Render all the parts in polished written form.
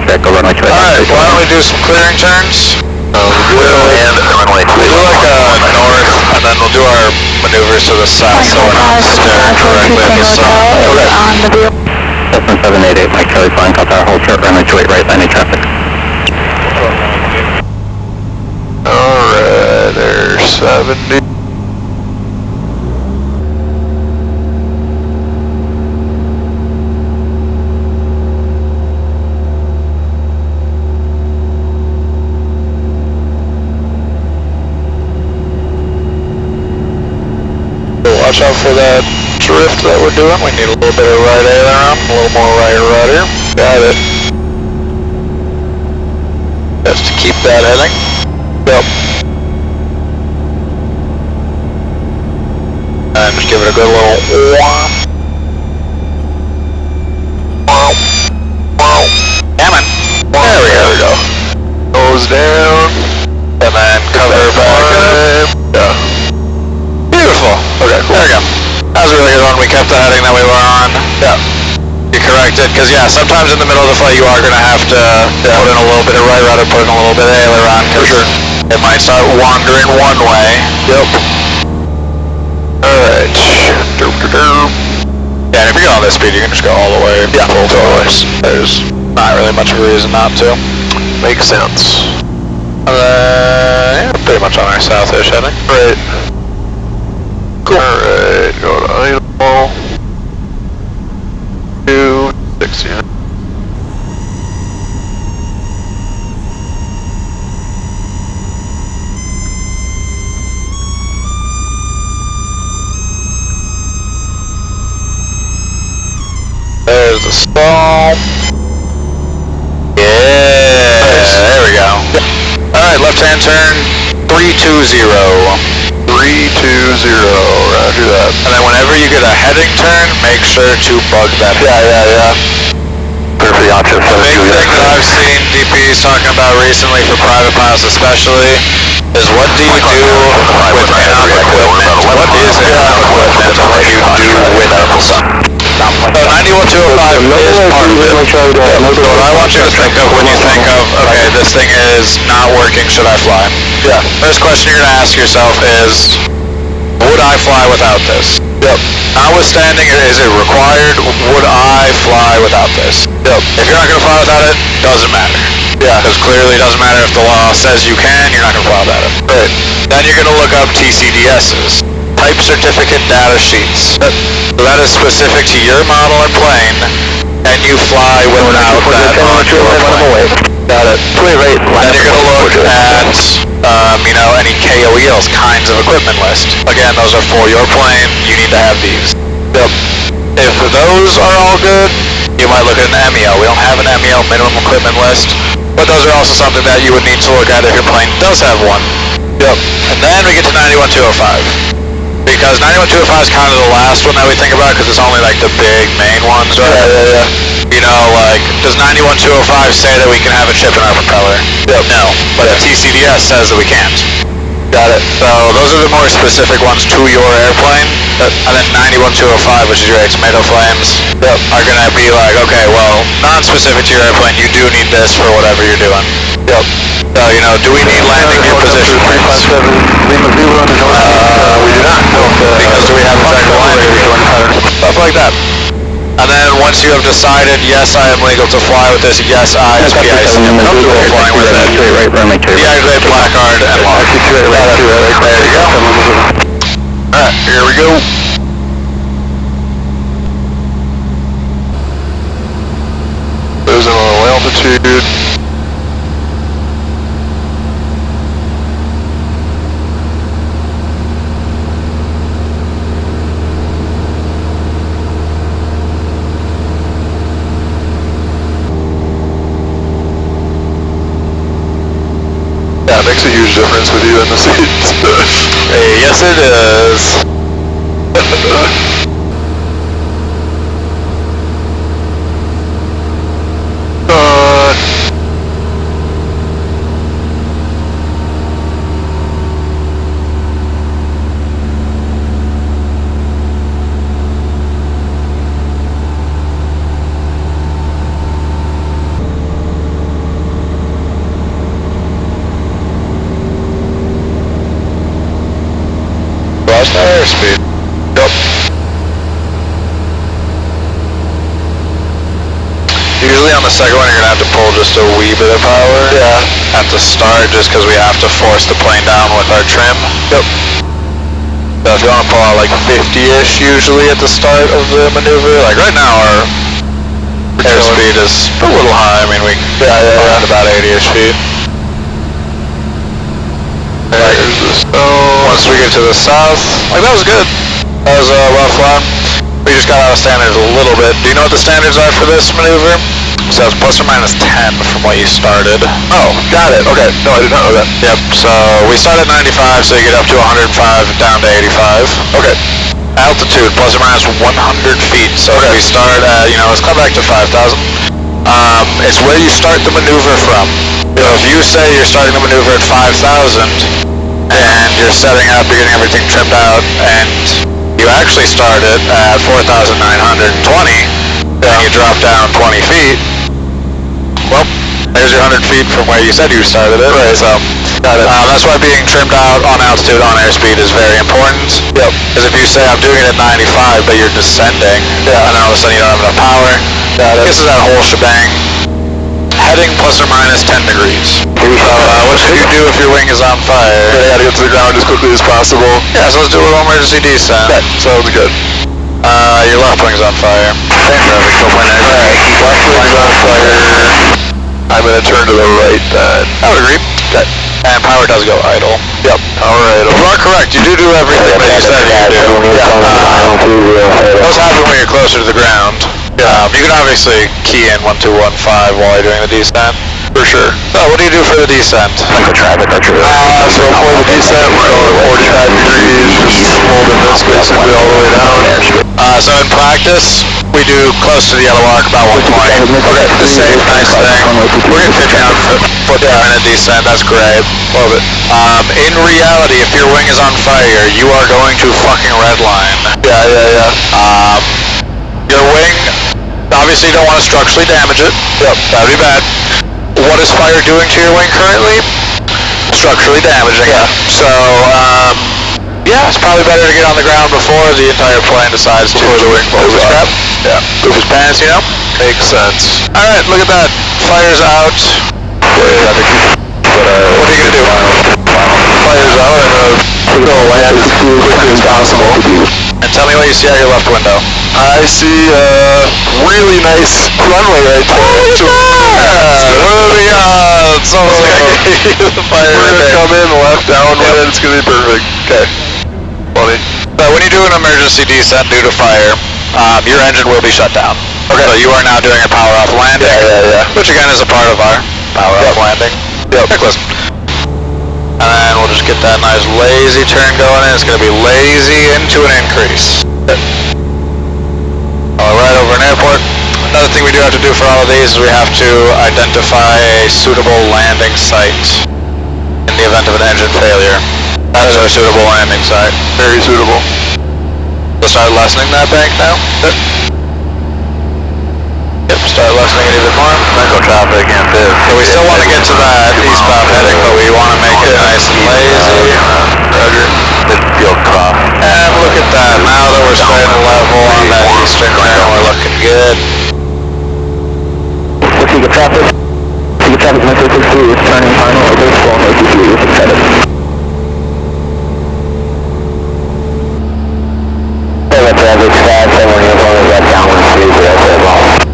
traffic, go runway 28. Alright, why don't we do some clearing turns? We'll do like a north, and then we'll do our maneuvers to the south, so we're not staring directly at the sun. Okay. Cessna 788, Mike Charlie flying, call tower, hold short, runway 28 right, landing traffic. Alright, there's 70. Watch out for that drift that we're doing. We need a little bit of right aileron, a little more right rudder. Got it. Just to keep that heading. Yep. And just give it a good little whomp. Whomp. Whomp. Damn it. There we go. Nose down. And then cover back up. Yeah. Beautiful. Okay, cool. There we go. That was a really good one. We kept the heading that we were on. Yeah. You corrected, because yeah, sometimes in the middle of the flight you are going to have to put in a little bit of right rudder, put in a little bit of aileron, for sure. It might start wandering one way. Yep. Alright. Yeah, and if you're going all this speed, you can just go all the way. Yeah, totally. There's not really much of a reason not to. Makes sense. Yeah, pretty much on our south-ish heading. Right. Cool. Alright, go to idle. 260. There's the stall. Yeah, nice. There we go. Alright, left-hand turn, 320. 320, roger that. And then whenever you get a heading turn, make sure to bug that head. Yeah. Perfect option. The big thing that I've seen DPs talking about recently for private pilots especially is what do you do with in-op equipment? What is in-op equipment and what do you do without something? So 91205 is part of it. So what I want you to think of when you think of, okay, this thing is not working, should I fly? Yeah. First question you're going to ask yourself is, would I fly without this? Yep. Notwithstanding, is it required? Would I fly without this? Yep. If you're not going to fly without it, doesn't matter. Yeah. Because clearly it doesn't matter if the law says you can, you're not going to fly without it. Right. Then you're going to look up TCDSs. Type certificate data sheets. So that is specific to your model and plane, and you fly without that on your plane. Got it. Then you're going to look at, any KOELs, kinds of equipment list. Again, those are for your plane. You need to have these. Yep. If those are all good, you might look at an MEL. We don't have an MEL, minimum equipment list, but those are also something that you would need to look at if your plane does have one. Yep. And then we get to 91205. Because 91205 is kind of the last one that we think about because it's only like the big main ones, right? Yeah. You know, like, does 91205 say that we can have a chip in our propeller? Yep. No, but the TCDS says that we can't. Got it. So those are the more specific ones to your airplane. And then 91205, which is your tomato flames, are going to be like, okay, well, non-specific to your airplane, you do need this for whatever you're doing. Yep. So, do we need landing gear position rings? We do not. Because do we have exact landing gear? Stuff like that. And then once you have decided, yes, I am legal to fly with this, yes, I am comfortable flying with it, deactivate black card and lock. There you go. Alright, here we go. Losing a little altitude. Yeah, it makes a huge difference with you in the seats. Hey, yes it is. airspeed. Yep. Usually on the second one, you're gonna have to pull just a wee bit of power. Yeah. At the start, just because we have to force the plane down with our trim. Yep. So if you want to pull out like 50-ish usually at the start of the maneuver, like right now our airspeed is a little high. I mean, we at about 80-ish feet. Once we get to the south, like that was good. That was a rough one. We just got out of standards a little bit. Do you know what the standards are for this maneuver? So it's plus or minus 10 from what you started. Oh, got it. Okay. No, I did not know that. Yep. So we start at 95, so you get up to 105, down to 85. Okay. Altitude, plus or minus 100 feet. So if we start at, let's come back to 5,000. It's where you start the maneuver from. So if you say you're starting the maneuver at 5,000, and you're setting up, you're getting everything trimmed out, and you actually started at 4,920, and you drop down 20 feet, well, there's your 100 feet from where you said you started it. Right. So that's why being trimmed out on altitude, on airspeed is very important. Yep. Because if you say I'm doing it at 95, but you're descending, and then all of a sudden you don't have enough power, this is that whole shebang. Heading plus or minus 10 degrees. What should you do if your wing is on fire? I gotta get to the ground as quickly as possible. Yeah, so let's do a little emergency descent. That sounds good. Your left wing's on fire. Same traffic, still point exit. Alright, left wing's on fire. I'm gonna turn to the right then. I would agree. Okay. And power does go idle. Yep, power idle. You are correct, you do everything that you said you do. Those happen when you're closer to the ground. You can obviously key in 1215 while you're doing the descent. For sure. So what do you do for the descent? Like the traffic, so for the descent, we're going 45 degrees, just holding this basically all the way down. So in practice, we do close to the yellow arc, about 120. Okay, the same nice thing. We're getting 50 foot per minute descent, that's great. Love it. In reality, if your wing is on fire, you are going to fucking redline. Yeah. Your wing, obviously you don't want to structurally damage it. Yep, that'd be bad. What is fire doing to your wing currently? Structurally damaging it. So, it's probably better to get on the ground before the entire plane decides to move its crap. Yeah, move its pants, Makes sense. Alright, look at that. Fire's out. What are you gonna do? Fire's out, I'm gonna land as quickly as possible. And tell me what you see out your left window. I see a really nice runway right there. Oh, moving on. So we're gonna come in left downwind. It's gonna be perfect. Okay. Funny. So when you do an emergency descent due to fire, your engine will be shut down. Okay. So you are now doing a power off landing. Yeah. Which again is a part of our power off landing. Yep. Listen. And then we'll just get that nice lazy turn going in. It's going to be lazy into an increase. Right over an airport. Another thing we do have to do for all of these is we have to identify a suitable landing site in the event of an engine failure. That is our suitable landing site. Very suitable. We'll start lessening that bank now. Yep, start lessening it even more. Echo traffic and bib. So we still want to get to that eastbound heading, but we want to make it nice and lazy. Roger. And look at that. Now that we're staying level on that eastern turn, we're looking good. Let's see the traffic. See the traffic message is turning final over full OTC with excited. Hey, traffic fast, everyone is on that downwind speed, so that's it.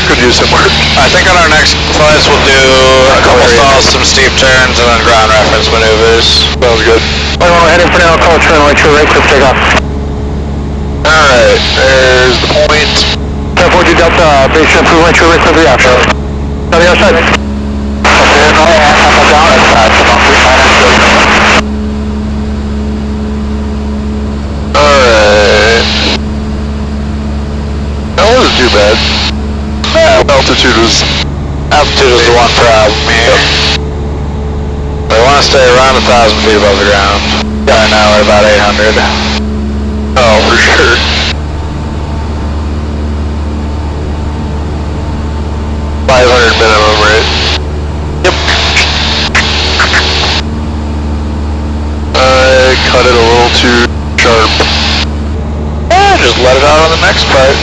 Could use some work. I think on our next flights we'll do a couple stalls, some steep turns, and then ground reference maneuvers. Sounds good. We're heading for now, call turn right to right, quick takeoff. Alright, there's the point. 1040 Delta, base jump through right to right, quickly out. On the outside. Alright. That wasn't too bad. Altitude is the one problem here. We want to stay around 1,000 feet above the ground. Right now we're about 800. Oh, for sure. $500 minimum, right? Yep. I cut it a little too sharp. Just let it out on the next part.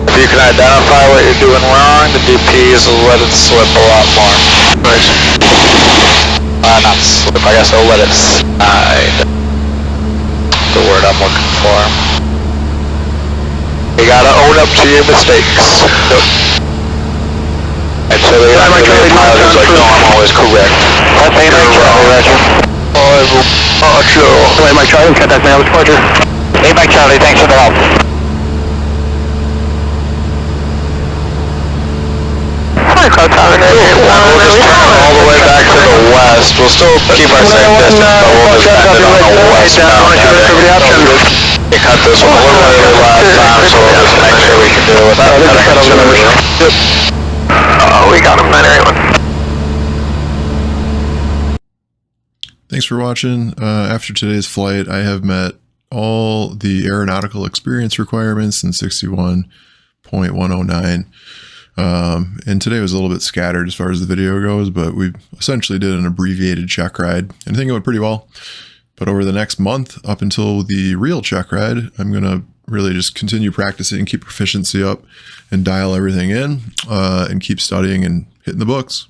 If you can identify what you're doing wrong, the DPs will let it slip a lot more. Nice. Not slip, I guess they'll let it slide. The word I'm looking for. You gotta own up to your mistakes. Until you're not gonna be a pilot who's like, no, I'm always correct. You're wrong. Roger. Wait, Mike Charlie, contact me, pleasure. Hey, Mike Charlie, thanks for the help. We'll just turn all the way back to the west. We'll still keep our same distance, but we'll just bend it on the westbound heading. We cut this one a little early last time, so we'll just make sure we can do it without cutting it too early. We got him, 981. Thanks for watching. After today's flight, I have met all the aeronautical experience requirements in 61.109. And today was a little bit scattered as far as the video goes, but we essentially did an abbreviated check ride, and I think it went pretty well. But over the next month, up until the real check ride, I'm going to really just continue practicing, keep proficiency up, and dial everything in, and keep studying and hitting the books.